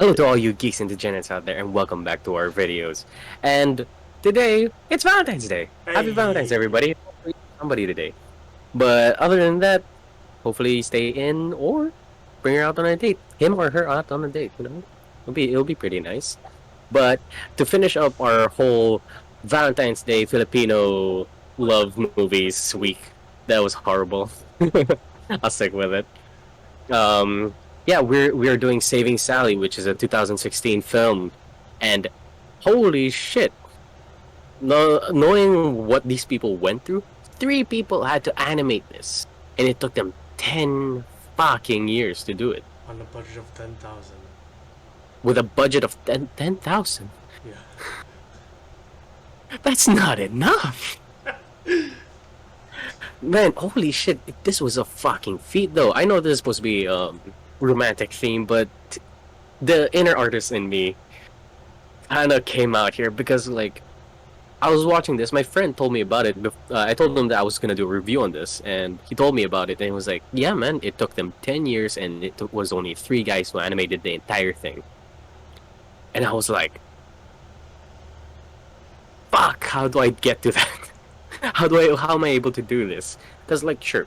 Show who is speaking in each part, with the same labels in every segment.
Speaker 1: Hello to all you geeks and degenerates out there, and welcome back to our videos. And today, it's Valentine's Day. Happy Valentine's,
Speaker 2: Hey,
Speaker 1: everybody. Hopefully somebody today. But other than that, hopefully stay in or bring her out on a date. Him or her out on a date, It'll be pretty nice. But to finish up our whole Valentine's Day Filipino love movies week, that was horrible. I'll stick with it. Um, yeah, we're doing Saving Sally, which is a 2016 film, and holy shit! No, knowing what these people went through, 3 people had to animate this, and it took them 10 fucking years to do it
Speaker 2: on a budget of 10,000.
Speaker 1: with a budget of 10,000.
Speaker 2: Yeah.
Speaker 1: That's not enough, man. Holy shit! This was a fucking feat, though. I know this is supposed to be romantic theme, but the inner artist in me kind of came out here because like I was watching this. My friend told me about it. I told him that I was gonna do a review on this, and he told me about it. And he was like, "Yeah, man, it took them 10 years, and was only 3 guys who animated the entire thing." And I was like, "Fuck! How do I get to that? How am I able to do this?" Because like, sure,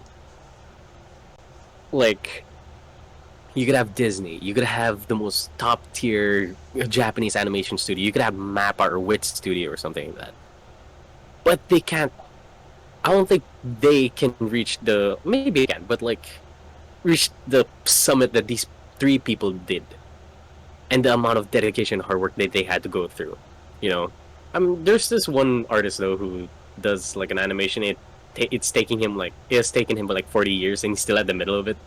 Speaker 1: like you could have Disney, you could have the most top tier Japanese animation studio, you could have Mappa or Wit Studio or something like that, but they can't. I don't think they can reach the maybe they can, but like reach the summit that these 3 people did, and the amount of dedication and hard work that they had to go through. You know, there's this one artist though who does like an animation. It's taking him like it's taken him like 40 years, and he's still at the middle of it.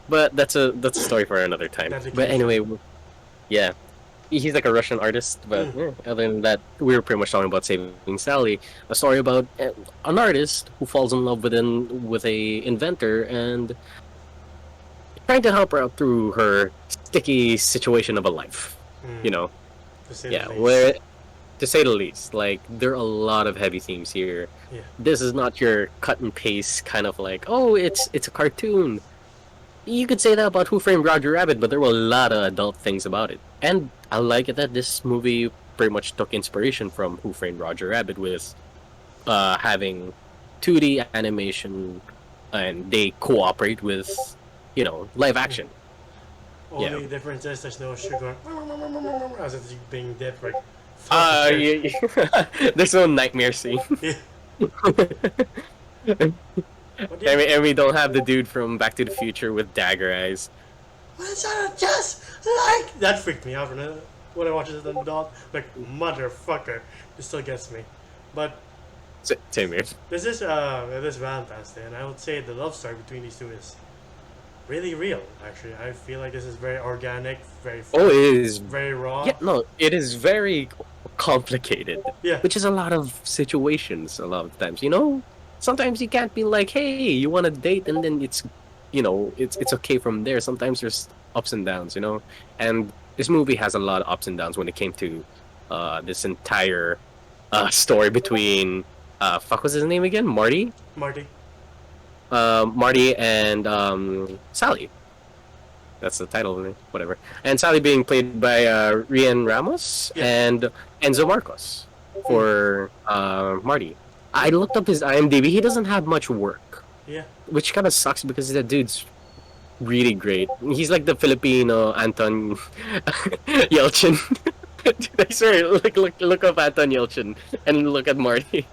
Speaker 1: But that's a story for another time. But
Speaker 2: Dedication.
Speaker 1: anyway, yeah, he's like a Russian artist, but yeah, other than that, we were pretty much talking about Saving Sally, a story about an artist who falls in love with a inventor and trying to help her out through her sticky situation of a life. You know,
Speaker 2: To say the
Speaker 1: yeah,
Speaker 2: least.
Speaker 1: where to say the least, like there are a lot of heavy themes here.
Speaker 2: Yeah.
Speaker 1: This is not your cut and paste kind of like, oh, it's a cartoon. You could say that about Who Framed Roger Rabbit, but there were a lot of adult things about it. And I like it that this movie pretty much took inspiration from Who Framed Roger Rabbit with having 2D animation, and they cooperate with, live action. Yeah.
Speaker 2: Only difference is there's no sugar as it's being dipped like
Speaker 1: Yeah, there's no nightmare scene.
Speaker 2: Yeah.
Speaker 1: and,
Speaker 2: But yeah.
Speaker 1: we don't have the dude from Back to the Future with dagger eyes.
Speaker 2: What's that just like that freaked me out when I watched it as an adult. Like motherfucker. It still gets me. But
Speaker 1: Same here.
Speaker 2: this Valentine's Day, and I would say the love story between these two is really real. Actually, I feel like this is very organic, very
Speaker 1: Oh,
Speaker 2: fresh,
Speaker 1: it is.
Speaker 2: very raw.
Speaker 1: Yeah, no, it is very complicated,
Speaker 2: Yeah.
Speaker 1: which is a lot of situations. A lot of times, sometimes you can't be like, "Hey, you want to date," and then it's okay from there. Sometimes there's ups and downs, and this movie has a lot of ups and downs when it came to this entire story between fuck, what's his name again?
Speaker 2: Marty.
Speaker 1: Marty and Sally. That's the title of it, whatever. And Sally being played by Rian Ramos
Speaker 2: Yeah.
Speaker 1: and Enzo Marcos for Marty. I looked up his IMDb. He doesn't have much work,
Speaker 2: Yeah.
Speaker 1: which kind of sucks because that dude's really great. He's like the Filipino Anton Yelchin. Dude, I swear, look up Anton Yelchin and look at Marty.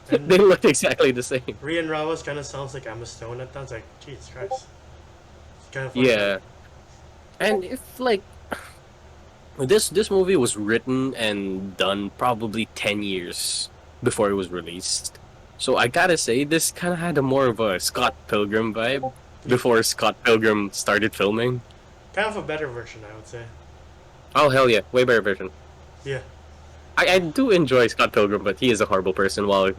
Speaker 1: They
Speaker 2: And
Speaker 1: look exactly the same.
Speaker 2: Rian Ramos kind of sounds like Emma Stone at times. Like Jesus Christ. It's kind of funny.
Speaker 1: Yeah, and if like this movie was written and done probably 10 years before it was released. So I gotta say, this kind of had a more of a Scott Pilgrim vibe before Scott Pilgrim started filming.
Speaker 2: Kind of a better version, I would say.
Speaker 1: Oh, hell yeah, way better version.
Speaker 2: Yeah.
Speaker 1: I do enjoy Scott Pilgrim, but he is a horrible person, while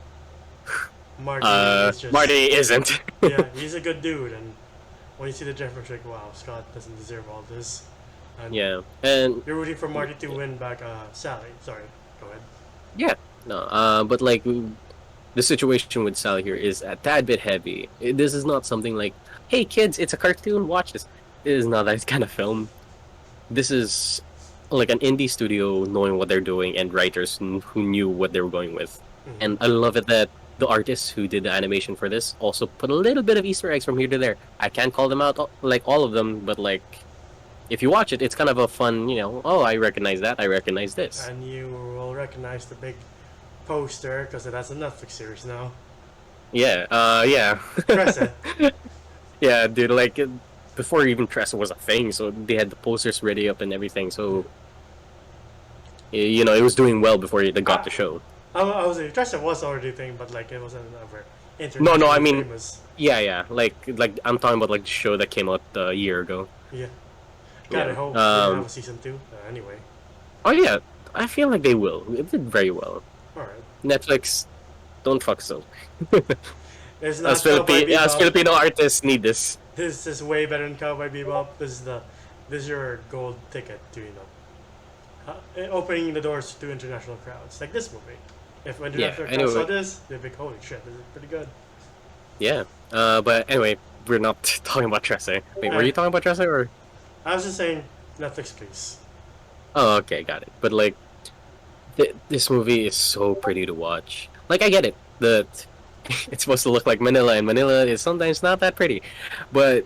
Speaker 2: Marty is just
Speaker 1: Marty isn't.
Speaker 2: yeah, he's a good dude, and when you see the difference, like wow, Scott doesn't deserve all this. And
Speaker 1: Yeah, and
Speaker 2: you're rooting for Marty to win back Sally. Sorry, go ahead.
Speaker 1: yeah, no, but like the situation with Sally here is a tad bit heavy. This is not something like, hey kids, it's a cartoon, watch this. It is not that kind of film. this is like an indie studio knowing what they're doing and writers who knew what they were going with. And I love it that the artists who did the animation for this also put a little bit of Easter eggs from here to there. I can't call them out like all of them, but like if you watch it, it's kind of a fun, oh, I recognize that, I recognize this.
Speaker 2: And you will recognize the big poster because it has a Netflix series now.
Speaker 1: Yeah, yeah.
Speaker 2: Tressa.
Speaker 1: Yeah, dude, like before even Tressa was a thing, so they had the posters ready up and everything, so it was doing well before they got the show.
Speaker 2: I was saying Tressa was already a thing, but like it wasn't ever
Speaker 1: No, I mean,
Speaker 2: famous.
Speaker 1: yeah, like I'm talking about like the show that came out a year ago.
Speaker 2: Yeah. God,
Speaker 1: Yeah.
Speaker 2: I hope they have a season 2. Anyway.
Speaker 1: Oh yeah, I feel like they will. It did very well.
Speaker 2: Alright.
Speaker 1: Netflix, don't fuck so.
Speaker 2: It's not
Speaker 1: Us
Speaker 2: Cowboy Bebop.
Speaker 1: Filipino artists need this.
Speaker 2: This is way better than Cowboy Bebop. This is your gold ticket to opening the doors to international crowds like this movie. If international crowds saw this, they'd be like, holy shit, this is pretty good.
Speaker 1: Yeah. But anyway, we're not talking about Tressa. Wait, were you talking about Tressa or?
Speaker 2: I was just saying, Netflix, please.
Speaker 1: Oh, okay, got it. But like, this movie is so pretty to watch. Like, I get it that it's supposed to look like Manila, and Manila is sometimes not that pretty. But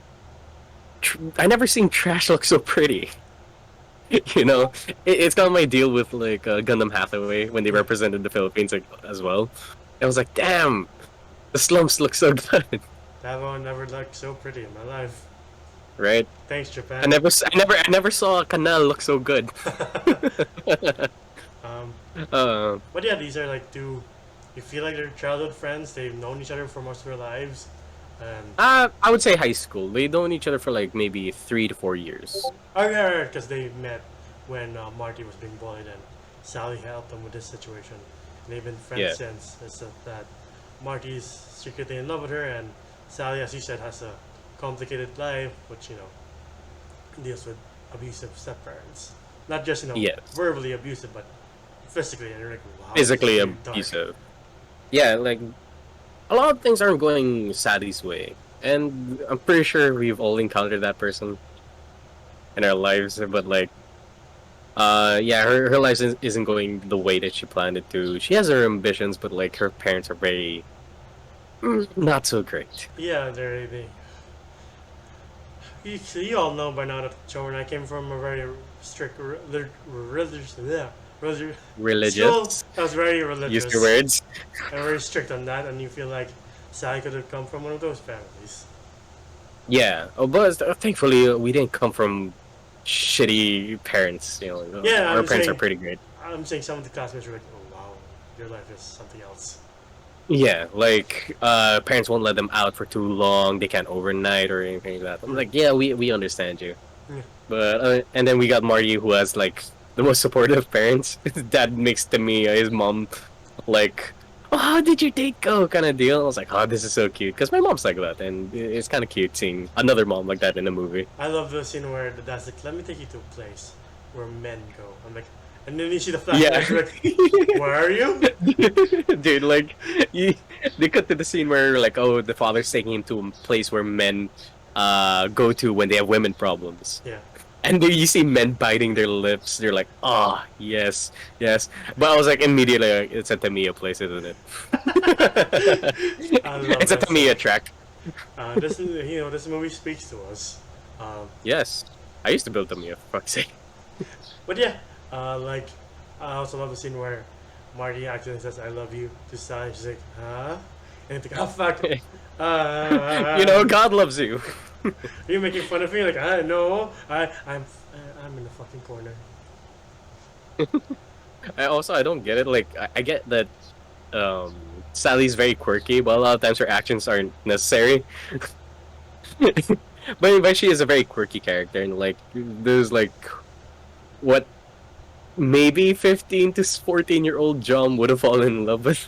Speaker 1: I never seen trash look so pretty. It's kind of my deal with like Gundam Hathaway when they represented the Philippines as well. I was like, damn, the slums look so good.
Speaker 2: That one never looked so pretty in my life.
Speaker 1: Right?
Speaker 2: Thanks, Japan.
Speaker 1: I never saw a canal look so good.
Speaker 2: But yeah, these are like two. You feel like they're childhood friends. They've known each other for most of their lives. And
Speaker 1: I would say high school. They've known each other for like maybe 3 to 4 years.
Speaker 2: oh yeah, because they met when Marty was being bullied and Sally helped them with this situation. And they've been friends since. It's that Marty's secretly in love with her, and Sally, as you said, has a complicated life, which deals with abusive step-parents. Not just verbally abusive, but physically and
Speaker 1: physically abusive. Yeah, like a lot of things aren't going Sally's way, and I'm pretty sure we've all encountered that person in our lives. But like, yeah, her life isn't going the way that she planned it to. She has her ambitions, but like her parents are very not so great.
Speaker 2: Yeah, they you all know by now that Joe and I came from a very strict religious. Still, I was very religious.
Speaker 1: Use your words.
Speaker 2: And very strict on that, and you feel like Sally could have come from one of those families.
Speaker 1: Yeah, but thankfully we didn't come from shitty parents.
Speaker 2: Yeah,
Speaker 1: our parents are pretty great.
Speaker 2: I'm saying some of the classmates were like, "Oh wow, your life is something else."
Speaker 1: Yeah, like parents won't let them out for too long. They can't overnight or anything like that. I'm like, yeah, we understand you.
Speaker 2: Yeah.
Speaker 1: But and then we got Marty, who has like the most supportive parents. His dad makes Tamiya, his mom, like, oh, how did your date go? Kind of deal. I was like, oh, this is so cute because my mom's like that, and it's kind of cute seeing another mom like that in a movie.
Speaker 2: I love the scene where the dad's like, "Let me take you to a place where men go." I'm like, and then you see the flashback. Like, where are you?
Speaker 1: Dude, like, they cut to the scene where, like, oh, the father's taking him to a place where men go to when they have women problems.
Speaker 2: Yeah.
Speaker 1: And then you see men biting their lips. They're like, oh, yes, yes. But I was like, immediately, like, it's a Tamiya place, isn't it? It's a Tamiya track.
Speaker 2: This movie speaks to us.
Speaker 1: Yes. I used to build Tamiya, for fuck's sake.
Speaker 2: But yeah, like, I also love the scene where Marty actually says, "I love you" to Sally. She's like, huh? And it's like, oh, fuck.
Speaker 1: God loves you.
Speaker 2: Are you making fun of me? Like, I know. I'm in the fucking corner.
Speaker 1: I don't get it. Like, I get that Sally's very quirky, but a lot of times her actions aren't necessary. but she is a very quirky character, and like, there's like, what, maybe 15 to 14-year-old John would have fallen in love with.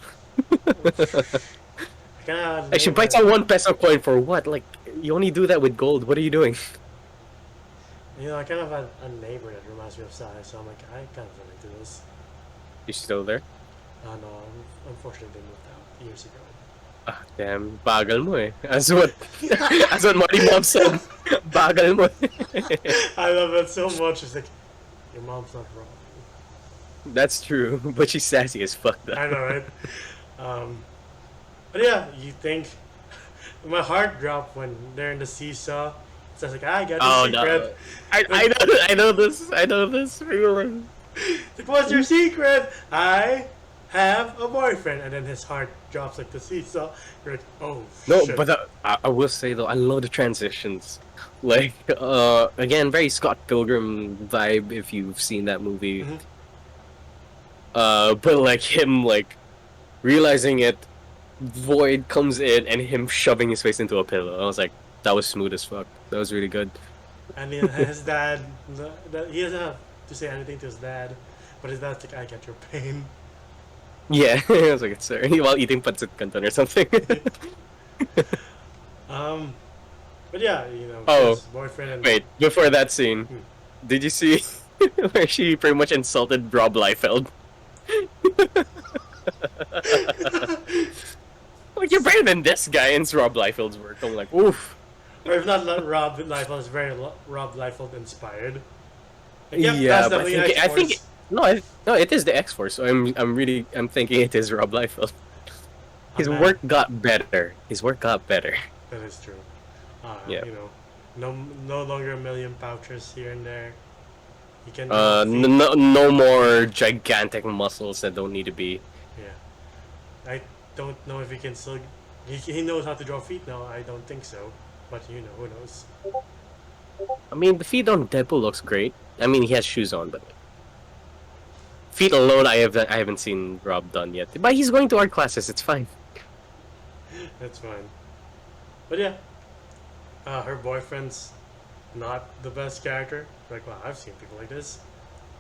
Speaker 2: God,
Speaker 1: she bites on 1 peso coin for what? Like, you only do that with gold. What are you doing?
Speaker 2: I kind of had a neighbor that reminds me of Sai, so I'm like, I kind of relate to this.
Speaker 1: You still there?
Speaker 2: No, unfortunately they moved out years ago.
Speaker 1: Ah, damn, bagal mo eh. As what Marty Mom said. Bagal mo.
Speaker 2: I love it so much. It's like, Your mom's not wrong.
Speaker 1: That's true, but she's sassy as fuck though.
Speaker 2: I know, right? Um, but yeah, you think my heart dropped when they're in the seesaw. So I was like, I got the
Speaker 1: Oh
Speaker 2: secret.
Speaker 1: no. I know this feeling.
Speaker 2: Like, what's your secret? I have a boyfriend. And then his heart drops like the seesaw. You're like, oh
Speaker 1: No,
Speaker 2: shit.
Speaker 1: but I will say though, I love the transitions. Like, again, very Scott Pilgrim vibe if you've seen that movie.
Speaker 2: Mm-hmm.
Speaker 1: But like him like realizing it, Void comes in and him shoving his face into a pillow. I was like, that was smooth as fuck. That was really good.
Speaker 2: And then his dad, he doesn't have to say anything to his dad, but his dad's like, I get your pain.
Speaker 1: Yeah, I was like, it's while eating pancit canton or something.
Speaker 2: Um, but yeah,
Speaker 1: Oh,
Speaker 2: his boyfriend and
Speaker 1: wait, before that scene,
Speaker 2: Hmm.
Speaker 1: did you see where she pretty much insulted Rob Liefeld? Like, you're better than this guy, and it's Rob Liefeld's work. I'm like, oof.
Speaker 2: or if not Rob Liefeld, is very Rob Liefeld inspired. Like, yep,
Speaker 1: Yeah,
Speaker 2: that's
Speaker 1: but
Speaker 2: definitely
Speaker 1: I think
Speaker 2: X-Force.
Speaker 1: no, it is the X Force. So I'm thinking it is Rob Liefeld.
Speaker 2: A
Speaker 1: His
Speaker 2: man.
Speaker 1: work got better. His work got better.
Speaker 2: That is true.
Speaker 1: Yeah.
Speaker 2: No longer a million pouches here and there. He can
Speaker 1: No more gigantic muscles that don't need to be.
Speaker 2: Yeah. I don't know if he can still. He knows how to draw feet now. I don't think so, but who knows?
Speaker 1: I mean, the feet on Deadpool looks great. I mean, he has shoes on, but feet alone, I haven't seen Rob done yet. But he's going to art classes. It's fine.
Speaker 2: That's fine. But yeah, her boyfriend's not the best character. Like, wow, I've seen people like this.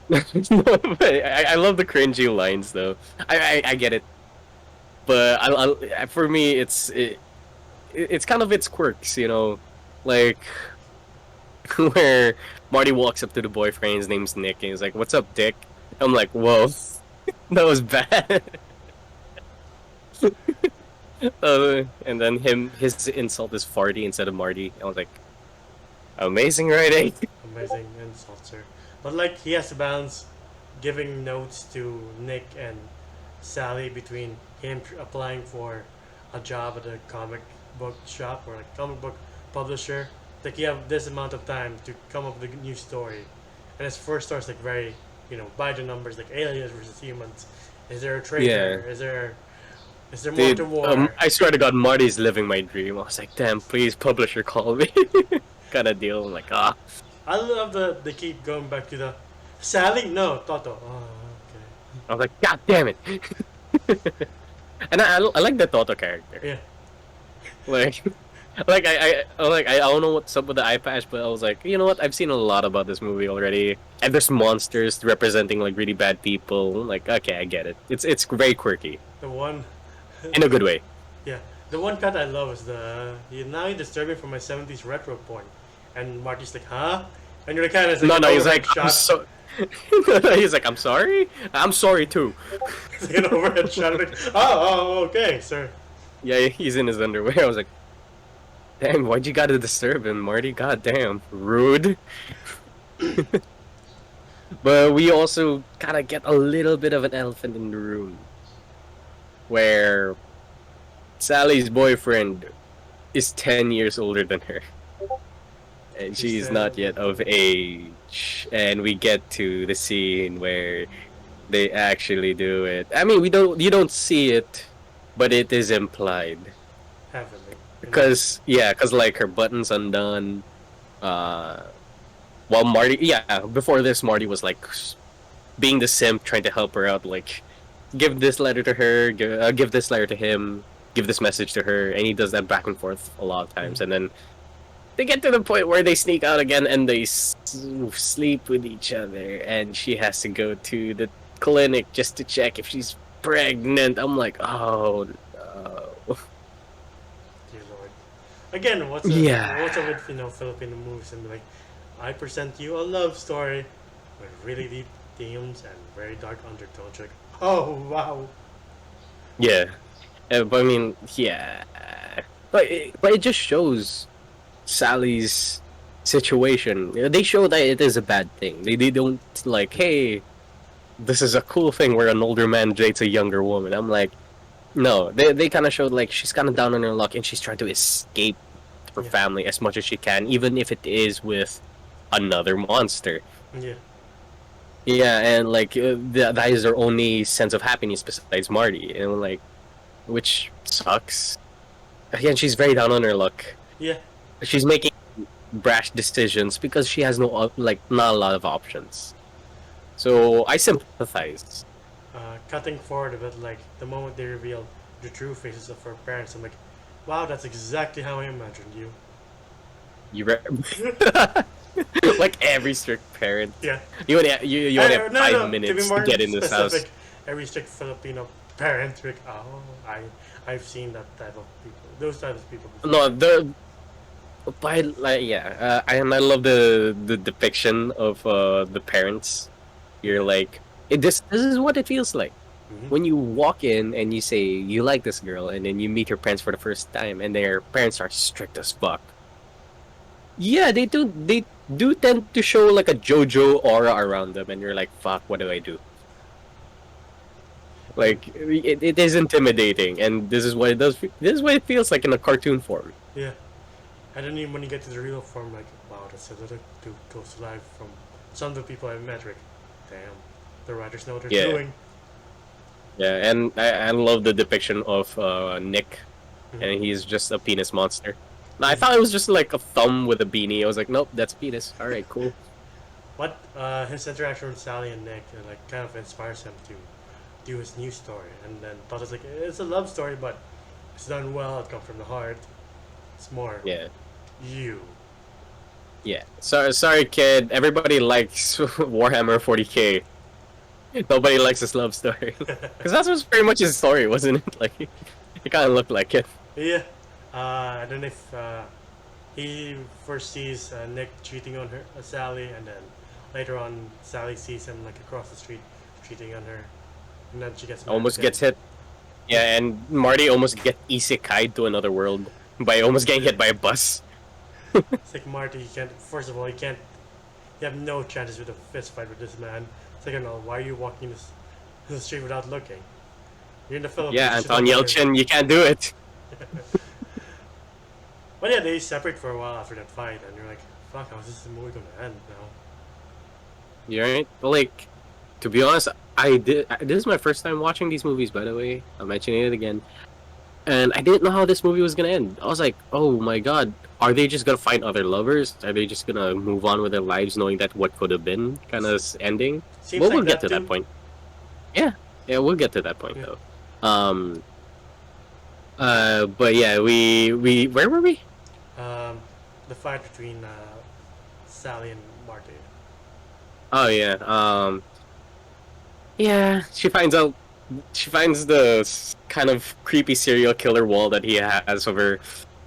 Speaker 1: No, but I love the cringy lines though. I get it, but for me it's kind of its quirks, like where Marty walks up to the boyfriend. His name's Nick, and he's like, "What's up, Dick?" I'm like, "Whoa, that was bad." And then his insult is Farty instead of Marty. I was like, amazing writing.
Speaker 2: Amazing insults her. But like he has to balance giving notes to Nick and Sally between him applying for a job at a comic book shop or like comic book publisher. Like you have this amount of time to come up with a new story, and his first story is like very by the numbers, like aliens versus humans. Is there a traitor?
Speaker 1: Yeah.
Speaker 2: Is there more
Speaker 1: Dude,
Speaker 2: to war?
Speaker 1: I swear to God, Marty's living my dream. I was like, damn, please, publisher, call me. Kind of deal. I'm like, ah.
Speaker 2: I love they keep going back to the Sally. No, Toto. Oh, okay.
Speaker 1: I was like, God damn it. And I like the Toto character.
Speaker 2: Yeah.
Speaker 1: Like, I don't know what's up with the eye patch, but I was like, you know what? I've seen a lot about this movie already, and there's monsters representing like really bad people. Like, okay, I get it. It's very quirky
Speaker 2: The one.
Speaker 1: in a good way.
Speaker 2: Yeah. The one cut I love is now you're disturbing from my 70s retro porn. And Marty's like, huh? And you're kind of like,
Speaker 1: No, he's like,
Speaker 2: shot.
Speaker 1: I'm so. He's like, I'm sorry. I'm sorry too.
Speaker 2: It's like an overhead shot. Like, oh, okay, sir.
Speaker 1: Yeah, he's in his underwear. I was like, dang, why'd you gotta disturb him, Marty? God damn, rude. But we also gotta get a little bit of an elephant in the room, where Sally's boyfriend is 10 years older than her. And she's not yet of age. And we get to the scene where they actually do it. I mean, you don't see it, but it is implied.
Speaker 2: Heavily.
Speaker 1: Because like her buttons undone. While Marty, before this, Marty was like being the simp, trying to help her out. Like, give this letter to her, give this letter to him, give this message to her, and he does that back and forth a lot of times. And then they get to the point where they sneak out again and they sleep with each other, and she has to go to the clinic just to check if she's pregnant. I'm like, oh no.
Speaker 2: Dear Lord. Again, what's up with Filipino movies and like, I present you a love story with really deep themes and very dark undertones. Like, oh wow.
Speaker 1: Yeah, but I mean, yeah, but it just shows Sally's situation, they show that it is a bad thing. They don't like, hey, this is a cool thing where an older man dates a younger woman. I'm like, no, they kind of showed like she's kind of down on her luck and she's trying to escape her
Speaker 2: Yeah.
Speaker 1: family as much as she can, even if it is with another monster.
Speaker 2: Yeah.
Speaker 1: Yeah, and like that is their only sense of happiness besides Marty, and like, which sucks. Again, she's very down on her luck.
Speaker 2: Yeah.
Speaker 1: She's making brash decisions because she has no like not a lot of options. So I sympathize.
Speaker 2: Cutting forward a bit, like the moment they revealed the true faces of her parents, I'm like, wow, that's exactly how I imagined you.
Speaker 1: You like every strict parent.
Speaker 2: Yeah.
Speaker 1: You only you only have
Speaker 2: No,
Speaker 1: 5 minutes
Speaker 2: to be
Speaker 1: to
Speaker 2: more
Speaker 1: get in this house.
Speaker 2: specific, every strict Filipino parent, like, oh, I've seen that type of people, those types of people before.
Speaker 1: No, but like yeah, I love the depiction of the parents. You're like, this is what it feels like
Speaker 2: Mm-hmm.
Speaker 1: when you walk in and you say you like this girl, and then you meet her parents for the first time, and their parents are strict as fuck. Yeah, they do tend to show like a JoJo aura around them, and you're like, fuck, what do I do? Like it is intimidating, and this is what it does. This is what it feels like in a cartoon form.
Speaker 2: Yeah. And then when you get to the real form, like, wow, that's a little too close to life from some of the people I've met. Like, damn, the writers know what they're
Speaker 1: Yeah.
Speaker 2: doing.
Speaker 1: Yeah, and I love the depiction of Nick,
Speaker 2: Mhm.
Speaker 1: and he's just a penis monster. Now, I thought it was just like a thumb with a beanie. I was like, nope, that's penis. All right, cool.
Speaker 2: But his interaction with Sally and Nick like kind of inspires him to do his new story, and then thought it's like it's a love story, but it's done well. It comes from the heart. It's more
Speaker 1: Yeah,
Speaker 2: you.
Speaker 1: yeah. Sorry, kid. Everybody likes Warhammer 40K. Nobody likes his love story, because that was pretty much his story, wasn't it? Like, it kind of looked like it.
Speaker 2: Yeah. And then if he first sees Nick cheating on her, Sally, and then later on Sally sees him like across the street cheating on her, and then she gets mad
Speaker 1: Almost
Speaker 2: at him.
Speaker 1: gets hit. Yeah, and Marty almost get isekai'd to another world by almost getting hit by a bus.
Speaker 2: It's like Marty, you can't. First of all, you can't. You have no chances with a fist fight with this man. Second of all, why are you walking the street without looking? You're in the Philippines.
Speaker 1: Yeah,
Speaker 2: you should
Speaker 1: Anton
Speaker 2: know better.
Speaker 1: Yelchin, you can't do it.
Speaker 2: But yeah, they separate for a while after that fight, and you're like, fuck, how's this movie gonna end now?
Speaker 1: You right? But like, to be honest, this is my first time watching these movies. By the way, I'm mentioning it again, and I didn't know how this movie was gonna end. I was like, oh my god, are they just gonna find other lovers? Are they just gonna move on with their lives, knowing that what could have been kind of ending?
Speaker 2: Seems
Speaker 1: Well,
Speaker 2: like
Speaker 1: we'll get
Speaker 2: that
Speaker 1: to
Speaker 2: too.
Speaker 1: that point. Yeah, yeah, we'll get to that point
Speaker 2: Yeah.
Speaker 1: though. But yeah, we where were we?
Speaker 2: The fight between Sally and Marty.
Speaker 1: Oh yeah. Yeah, she finds the kind of creepy serial killer wall that he has of her,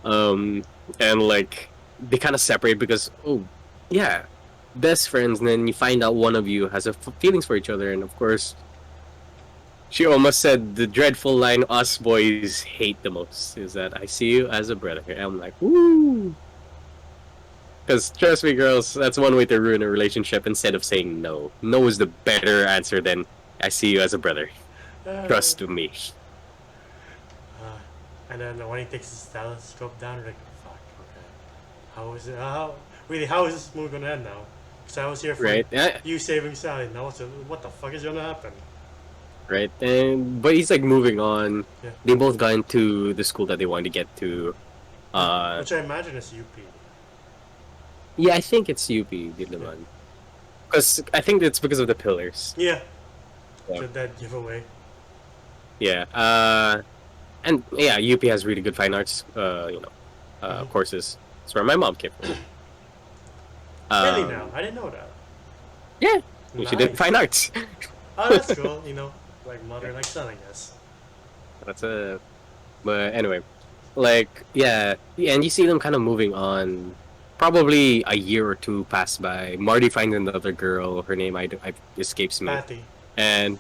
Speaker 1: and like they kind of separate because oh yeah, best friends. And then you find out one of you has feelings for each other, and of course, she almost said the dreadful line "us boys hate the most" is that I see you as a brother. And I'm like, woo. Because trust me, girls, that's one way to ruin a relationship. Instead of saying no, no is the better answer than I see you as a brother. Trust me.
Speaker 2: And then when he takes his telescope down, you're like, fuck, okay. How is it? How is this movie gonna end now? Because I was here for
Speaker 1: Right?
Speaker 2: you saving Sally. Now what the fuck is gonna happen?
Speaker 1: Right. And but he's like moving on.
Speaker 2: Yeah.
Speaker 1: They both got into the school that they wanted to get to.
Speaker 2: Which I imagine is UP.
Speaker 1: Yeah, I think it's UP Diliman. Because I think it's because of the pillars.
Speaker 2: Yeah.
Speaker 1: Yeah.
Speaker 2: So that giveaway.
Speaker 1: Yeah. And yeah, UP has really good fine arts. Courses. That's where my mom came from.
Speaker 2: Really now? I didn't know that.
Speaker 1: Yeah. She did
Speaker 2: Nice.
Speaker 1: fine arts.
Speaker 2: Oh, that's cool. Like mother, like son, I guess.
Speaker 1: That's a. But anyway, like yeah, and you see them kind of moving on. Probably a year or two pass by. Marty finds another girl. Her name I escapes me.
Speaker 2: Patty.
Speaker 1: And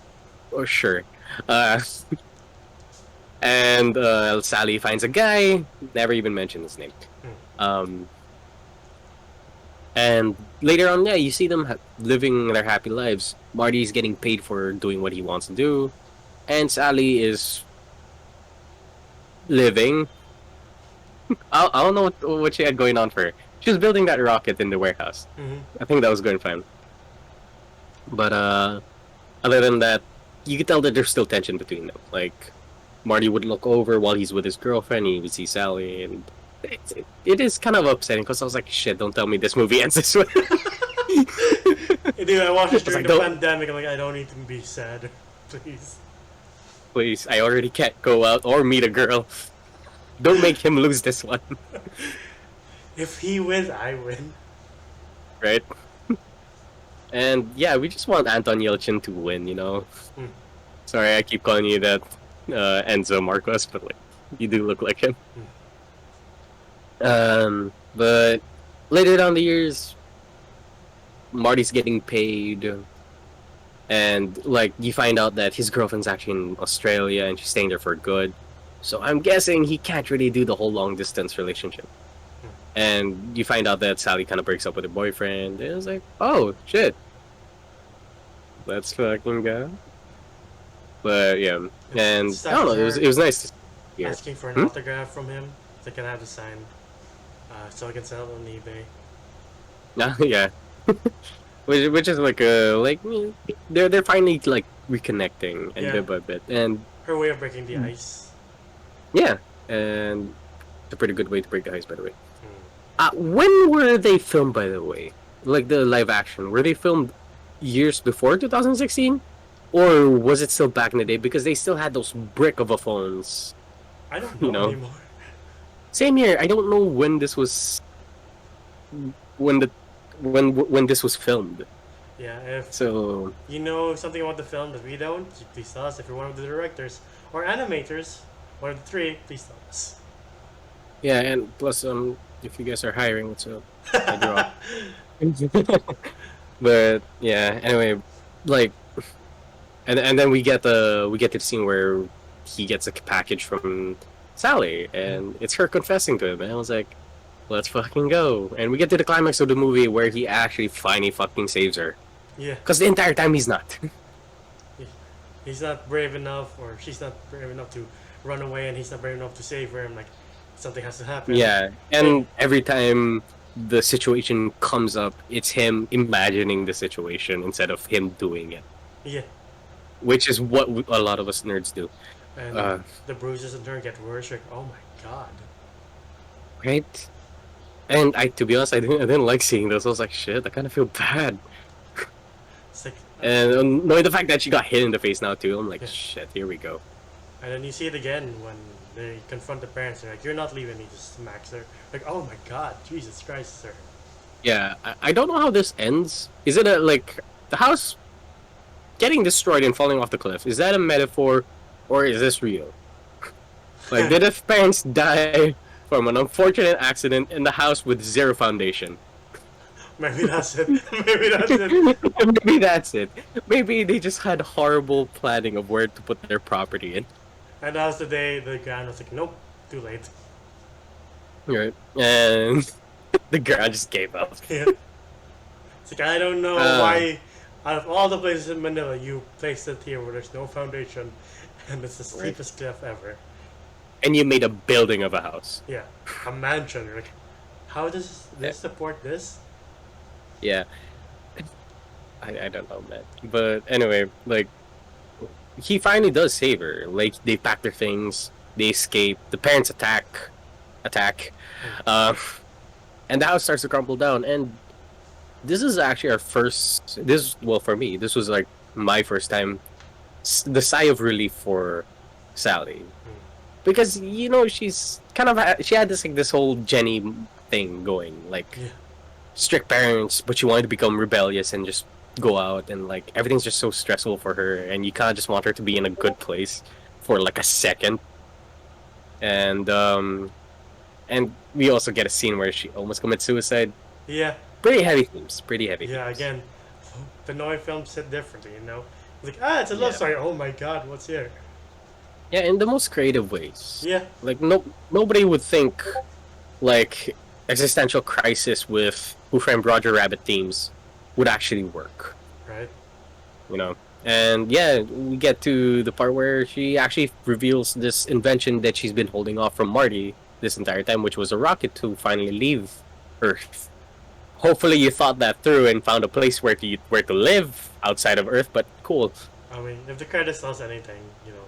Speaker 1: or sure, uh, and Sally finds a guy. Never even mentioned his name.
Speaker 2: Hmm.
Speaker 1: And later on, yeah, you see them living their happy lives. Marty's getting paid for doing what he wants to do, and Sally is living. I don't know what she had going on for her. She was building that rocket in the warehouse.
Speaker 2: Mm-hmm.
Speaker 1: I think that was going fine. But other than that, you could tell that there's still tension between them. Like Marty would look over while he's with his girlfriend. He would see Sally, and it is kind of upsetting because I was like, "Shit, don't tell me this movie ends this way."
Speaker 2: Dude, I watched it
Speaker 1: I was
Speaker 2: during
Speaker 1: like,
Speaker 2: the
Speaker 1: "Don't,
Speaker 2: pandemic. I'm like, I don't need to be sad, please.
Speaker 1: please. I already can't go out or meet a girl. Don't make him lose this one,
Speaker 2: If he wins, I win.
Speaker 1: right?" And yeah, we just want Anton Yelchin to win.
Speaker 2: Hmm.
Speaker 1: Sorry, I keep calling you that, Enzo Marcos, but like, you do look like him. But later down the years, Marty's getting paid, and like you find out that his girlfriend's actually in Australia and she's staying there for good. So I'm guessing he can't really do the whole long distance relationship. And you find out that Sally kind of breaks up with her boyfriend, and it's like, oh shit, let's fucking go. But yeah, and
Speaker 2: It's
Speaker 1: I don't know, it was nice to hear.
Speaker 2: asking for an autograph from him. They can have to sign, so I can sell it on eBay.
Speaker 1: Yeah. Which is like they're finally like reconnecting and
Speaker 2: Yeah.
Speaker 1: bit by bit, and
Speaker 2: Her way of breaking the ice.
Speaker 1: yeah, and it's a pretty good way to break the ice, by the way.
Speaker 2: Hmm.
Speaker 1: When were they filmed, by the way? Like the live action, were they filmed years before 2016, or was it still back in the day? Because they still had those brick of a phones.
Speaker 2: I don't
Speaker 1: You
Speaker 2: know
Speaker 1: know.
Speaker 2: anymore.
Speaker 1: Same here. I don't know when this was when the when this was filmed.
Speaker 2: Yeah, if
Speaker 1: So
Speaker 2: you know something about the film that we don't, please tell us. If you're one of the directors or animators, one of the three, please tell us.
Speaker 1: yeah, and plus if you guys are hiring, what's up? I draw. But yeah, anyway, like, and then we get the scene where he gets a package from Sally, and it's her confessing to him, and I was like, let's fucking go. And we get to the climax of the movie where he actually finally fucking saves her,
Speaker 2: Yeah,
Speaker 1: because the entire time he's not.
Speaker 2: he's not brave enough, or she's not brave enough to run away, and he's not brave enough to save her. And like, something has to happen.
Speaker 1: Yeah, and every time the situation comes up, it's him imagining the situation instead of him doing it,
Speaker 2: Yeah,
Speaker 1: which is what a lot of us nerds do.
Speaker 2: and the bruises in turn get worse. Like, oh my god.
Speaker 1: Right? And to be honest, I didn't like seeing this. I was like, shit, I kind of feel bad.
Speaker 2: It's like,
Speaker 1: And knowing the fact that she got hit in the face now too, I'm like,
Speaker 2: Yeah.
Speaker 1: shit, here we go.
Speaker 2: and then you see it again when they confront the parents. They're like, "You're not leaving." He just smacks her. Like, oh my god, Jesus Christ, sir.
Speaker 1: Yeah, I don't know how this ends. Is it like the house getting destroyed and falling off the cliff? Is that a metaphor, or is this real? Like, did the parents die from an unfortunate accident in the house with zero foundation?
Speaker 2: Maybe that's it. Maybe that's it.
Speaker 1: Maybe that's it. Maybe they just had horrible planning of where to put their property in.
Speaker 2: And that was the day the ground was like, nope, too late.
Speaker 1: Right. And the girl just gave up.
Speaker 2: Yeah. It's like, I don't know why, out of all the places in Manila, you placed it here where there's no foundation, and it's the steepest cliff ever.
Speaker 1: And you made a building of a house.
Speaker 2: Yeah, a mansion. You're like, how does this support this?
Speaker 1: Yeah. I don't know, man. But anyway, like, he finally does save her. Like, they pack their things, they escape, the parents attack, uh, and the house starts to crumble down. And this is actually our first. Well, for me, this was like my first time. The sigh of relief for Sally, because she's kind of she had this whole Jenny thing going, like
Speaker 2: Yeah.
Speaker 1: strict parents, but she wanted to become rebellious and just go out, and like everything's just so stressful for her, and you kind of just want her to be in a good place for like a second. And we also get a scene where she almost commits suicide.
Speaker 2: Yeah,
Speaker 1: Pretty heavy themes. Pretty heavy.
Speaker 2: yeah.
Speaker 1: themes.
Speaker 2: Again, Pinoy films sit differently, Like, it's a love
Speaker 1: Yeah.
Speaker 2: story. Oh my god, what's here?
Speaker 1: Yeah, in the most creative ways.
Speaker 2: Yeah,
Speaker 1: Like nobody would think, like, existential crisis with Who Framed Roger Rabbit themes would actually work.
Speaker 2: Right.
Speaker 1: You know, and yeah, we get to the part where she actually reveals this invention that she's been holding off from Marty this entire time, which was a rocket to finally leave Earth. Hopefully, you thought that through and found a place where to live outside of Earth. But cool.
Speaker 2: I mean, if the credits tells anything,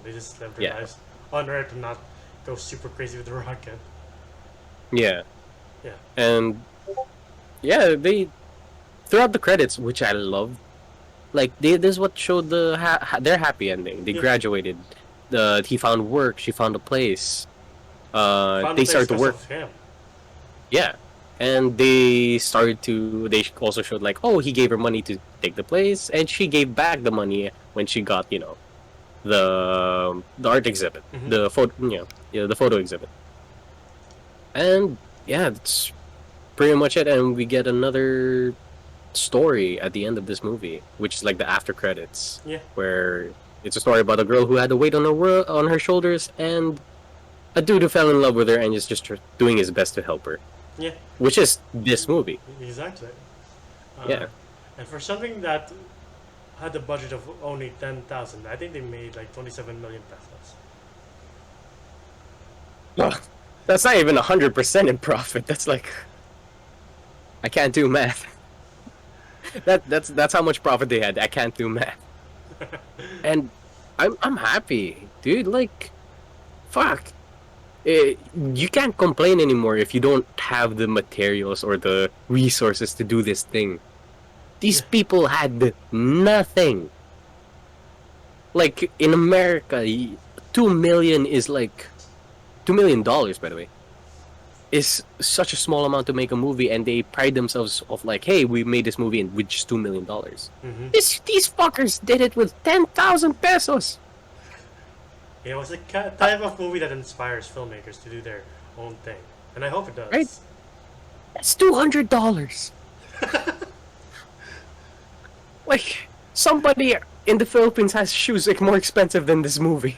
Speaker 2: they just live their lives on Earth and not go super crazy with the rocket.
Speaker 1: Yeah.
Speaker 2: Yeah.
Speaker 1: And yeah, they throughout the credits, which I love. Like this is what showed their happy ending. They graduated. He found work. She found a place. They started to work.
Speaker 2: Of him.
Speaker 1: Yeah, and they started to. They also showed like, oh, he gave her money to take the place, and she gave back the money when she got the art exhibit, the photo, the photo exhibit. And yeah, that's pretty much it. And we get another story at the end of this movie, which is like the after credits.
Speaker 2: Yeah.
Speaker 1: Where it's a story about a girl who had a weight on her shoulders and a dude who fell in love with her and is just doing his best to help her.
Speaker 2: Yeah.
Speaker 1: Which is this movie.
Speaker 2: Exactly.
Speaker 1: Yeah.
Speaker 2: And for something that had a budget of only 10,000, I think they made like 27 million pesos.
Speaker 1: Ugh, that's not even 100% in profit. That's like, I can't do math. That's how much profit they had. I can't do math. And I'm happy, dude. Like, fuck. You can't complain anymore if you don't have the materials or the resources to do this thing. These people had nothing. Like in America, $2 million is like $2 million, by the way, is such a small amount to make a movie, and they pride themselves of like, hey, we made this movie with just $2 million. These fuckers did it with 10,000 pesos.
Speaker 2: It was a type of movie that inspires filmmakers to do their own thing, and I hope it does.
Speaker 1: Right? That's $200. Like, somebody in the Philippines has shoes like more expensive than this movie.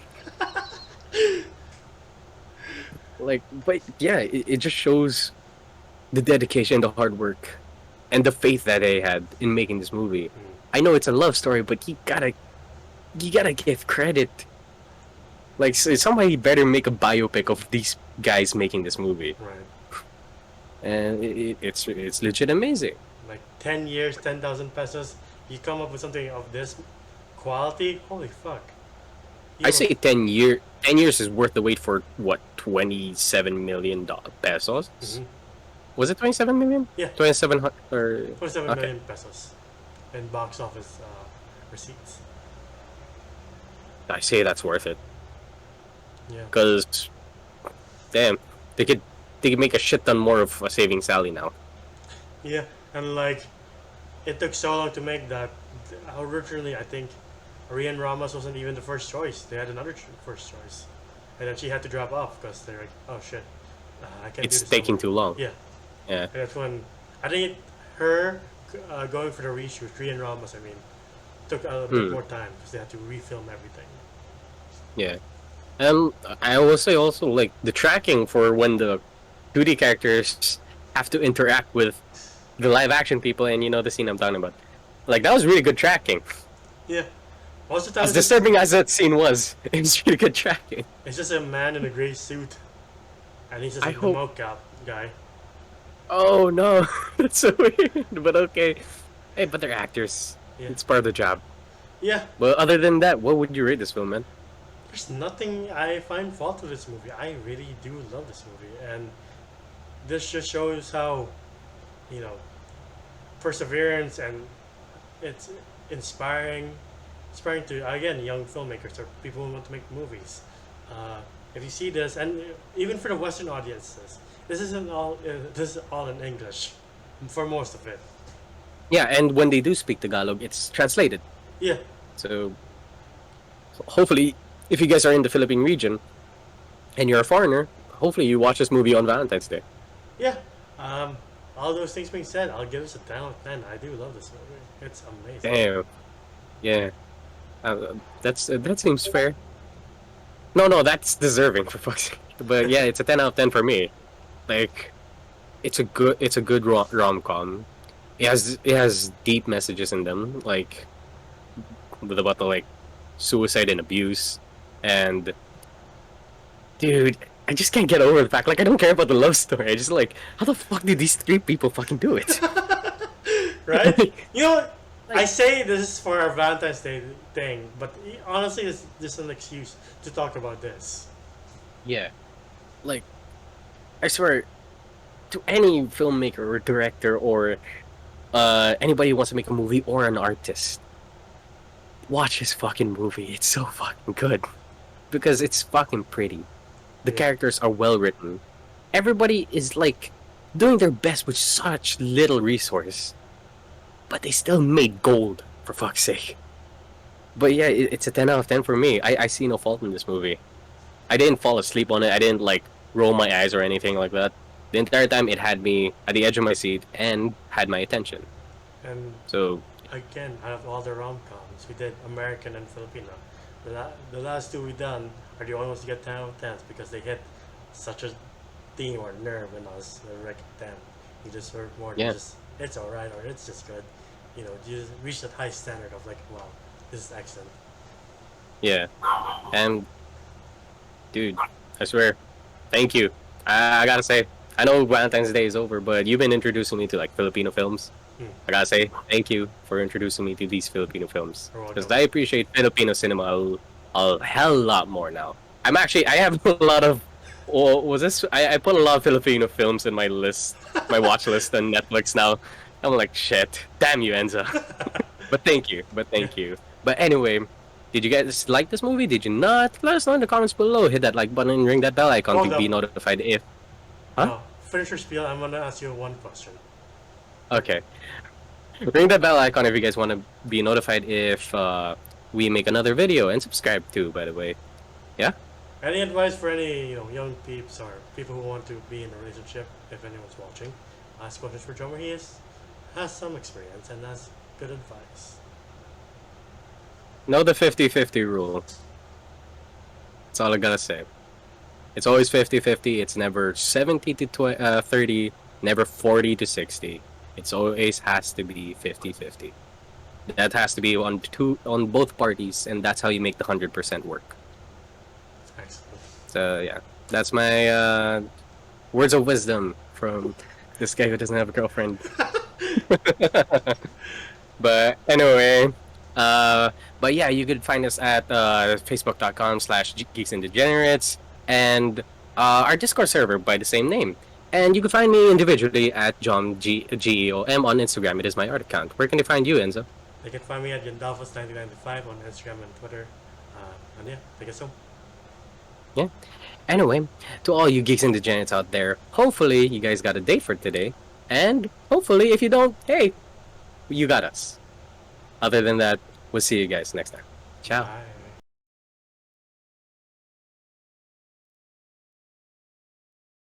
Speaker 1: Like, but yeah, it just shows the dedication, the hard work, and the faith that they had in making this movie. I know it's a love story, but you gotta give credit. Like, somebody better make a biopic of these guys making this movie.
Speaker 2: Right.
Speaker 1: And it's legit amazing.
Speaker 2: Like 10 years, 10,000 pesos. You come up with something of this quality. Holy fuck!
Speaker 1: I say 10 years is worth the wait for what, 27 million pesos? Was it 27 million?
Speaker 2: Yeah.
Speaker 1: 27 or
Speaker 2: 27 million pesos in box office receipts.
Speaker 1: I say that's worth it.
Speaker 2: Yeah.
Speaker 1: Because, damn, they could make a shit ton more of Saving Sally now.
Speaker 2: Yeah, and like, it took so long to make that. Originally, I think Ariane Ramos wasn't even the first choice. They had another first choice, and then she had to drop off because they're like, "Oh shit, I can't."
Speaker 1: It's taking too long.
Speaker 2: Yeah.
Speaker 1: Yeah.
Speaker 2: And that's when I think her going for the reshoot, Ariane Ramos, I mean, took a little bit more time because they had to refilm everything.
Speaker 1: Yeah. I will say also, like, the tracking for when the 2D characters have to interact with the live action people, and you know the scene I'm talking about. Like, that was really good tracking.
Speaker 2: Yeah. Most of the time,
Speaker 1: as disturbing as that scene was, it was really good tracking.
Speaker 2: It's just a man in a gray suit, and he's just like the mocap guy.
Speaker 1: Oh no, that's so weird. But okay. Hey, but they're actors. Yeah. It's part of the job.
Speaker 2: Yeah.
Speaker 1: But other than that, what would you rate this film, man?
Speaker 2: There's nothing I find fault with this movie. I really do love this movie, and this just shows how, perseverance, and it's inspiring to, again, young filmmakers or people who want to make movies. If you see this, and even for the Western audiences, this is all in English for most of it.
Speaker 1: Yeah, and when they do speak Tagalog, it's translated.
Speaker 2: Yeah.
Speaker 1: So hopefully, if you guys are in the Philippine region and you're a foreigner, hopefully you watch this movie on Valentine's Day.
Speaker 2: Yeah. All those things being said, I'll give this a 10 out of 10. I do love this movie. It's amazing.
Speaker 1: Damn. Yeah. That seems fair. No, that's deserving, for fuck's sake. But yeah, it's a 10 out of 10 for me. Like, it's a good rom-com. It has deep messages in them, like with about the like suicide and abuse, and dude, I just can't get over the fact, like, I don't care about the love story. I just like, how the fuck did these three people fucking do it?
Speaker 2: Right? You know what? I
Speaker 1: Like,
Speaker 2: say this is for our Valentine's Day thing, but honestly, it's just an excuse to talk about this.
Speaker 1: yeah, like, I swear, to any filmmaker or director or anybody who wants to make a movie or an artist, watch this fucking movie. It's so fucking good because it's fucking pretty. The
Speaker 2: Yeah.
Speaker 1: characters are well written. Everybody is like doing their best with such little resource, but they still made gold for fuck's sake. But yeah, it's a 10 out of 10 for me. I see no fault in this movie. I didn't fall asleep on it. I didn't like roll my eyes or anything like that. The entire time it had me at the edge of my seat and had my attention.
Speaker 2: And
Speaker 1: So
Speaker 2: again, out of all the rom coms, we did American and Filipino. The last two we done are the only ones to get 10 out of 10s because they hit such a theme or nerve in us. We're like, damn, you deserve more than
Speaker 1: yeah,
Speaker 2: just it's alright or it's just good. You know, you just reach that high standard of like, wow, this is excellent.
Speaker 1: yeah, and dude, I swear, thank you. I gotta say, I know Valentine's Day is over, but you've been introducing me to like Filipino films.
Speaker 2: Hmm.
Speaker 1: I gotta say, thank you for introducing me to these Filipino films
Speaker 2: You're
Speaker 1: because
Speaker 2: welcome.
Speaker 1: I appreciate Filipino cinema a hell lot more now. I have a lot of. Or was this? I put a lot of Filipino films in my list, my watch list on Netflix now. I'm like, shit, damn you, Enza. But thank you, but
Speaker 2: Yeah.
Speaker 1: thank you. But anyway, did you guys like this movie? Did you not? Let us know in the comments below. Hit that like button and ring that bell icon to
Speaker 2: Hold
Speaker 1: be
Speaker 2: up.
Speaker 1: notified if. Huh?
Speaker 2: No, finish your spiel. I'm gonna ask you one question.
Speaker 1: Okay. Ring that bell icon if you guys want to be notified if we make another video, and subscribe too, by the way. Yeah?
Speaker 2: Any advice for any young peeps or people who want to be in a relationship? If anyone's watching, ask questions for Drummer. He has some experience and has good advice.
Speaker 1: Know the 50-50 rule. That's all I gotta say. It's always 50-50. It's never 70 to 30, never 40 to 60. It's always has to be 50-50. That has to be on both parties, and that's how you make the 100% work.
Speaker 2: Excellent.
Speaker 1: So yeah, that's my words of wisdom from this guy who doesn't have a girlfriend. But anyway, but yeah, you could find us at facebook.com/geeks and degenerates and our Discord server by the same name. And you can find me individually at JohnGeom on Instagram. It is my art account. Where can they find you, Enzo?
Speaker 2: They can find me at Yandalfos1995 on Instagram and Twitter. And yeah, take us home.
Speaker 1: Yeah. Anyway, to all you geeks and degenerates out there, hopefully you guys got a date for today. And hopefully, if you don't, hey, you got us. Other than that, we'll see you guys next time. Ciao.
Speaker 2: Bye.